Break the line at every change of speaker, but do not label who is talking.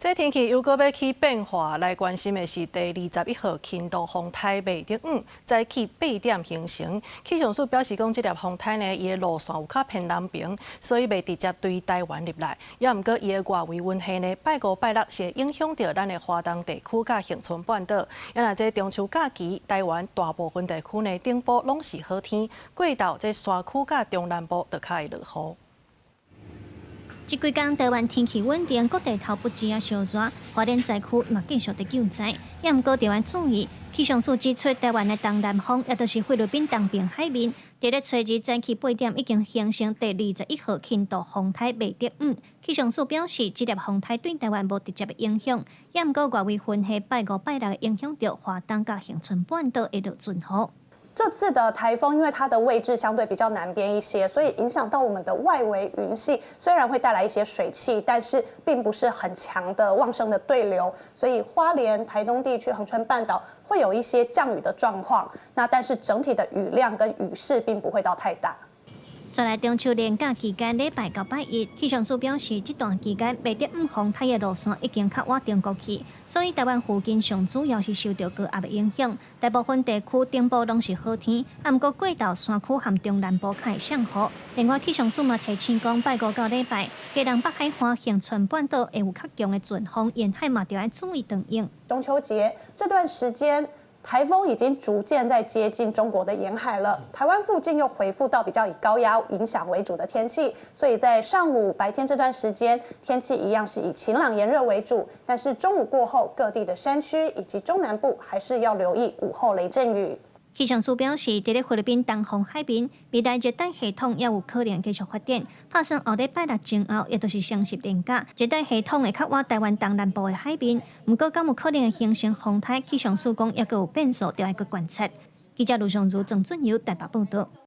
这天气又搁要起变化，来关心的是第21号轻度风台袂得早起8点形成。气象署表示讲，这粒风台呢，伊的路线有较偏南平，所以袂直接对台湾入来。也毋过，伊的外围温系呢，拜五、拜六是会影响到咱的华东地区甲恒春半岛。也若这中秋假期，台湾大部分地区呢，顶部拢是好天，过到这山区甲中南部就较会落雨。
这几天台湾天气稳定，各地头不止啊小热，花莲灾区嘛继续在救灾。也毋过台湾注意，气象署指出，台湾的东南风，也就是菲律宾东边海面，伫咧初日早起8点已经形成第21号轻度风台袂得气象署表示，这粒风台对台湾无直接的影响，也毋过外围云系拜五、拜六影响到华东甲恒春半岛会落阵雨。
这次的台风，因为它的位置相对比较南边一些，所以影响到我们的外围云系，虽然会带来一些水汽，但是并不是很强的旺盛的对流，所以花莲、台东地区、恒春半岛会有一些降雨的状况。那但是整体的雨量跟雨势并不会到太大。
再来中秋连假期间，礼拜到拜一，气象署表示，这段期间袂得风台的路线已经较稳定过去，所以台湾附近上主要是受到高压的影响，大部分地区顶部拢是好天，毋过过到山区含中南部较会上雨。另外，气象署嘛提醒讲，拜五到礼拜，基隆北海岸、恒春半岛会有较强的阵风，沿海嘛就要注意等应。
中秋节这段时间。 台风已经逐渐在接近中国的沿海了，台湾附近又恢复到比较以高压影响为主的天气，所以在上午、白天这段时间，天气一样是以晴朗炎热为主，但是中午过后，各地的山区以及中南部还是要留意午后雷阵雨。
气象署表示，伫咧菲律宾东方海面，未来热带系统也有可能继续发展。打算后礼拜六前后，也就是双十连假，热带系统会靠往台湾东南部的海面。不过，敢有可能会形成风台？气象署讲，也阁有变数，要来去观察。记者卢尚如、郑俊尧台北报道。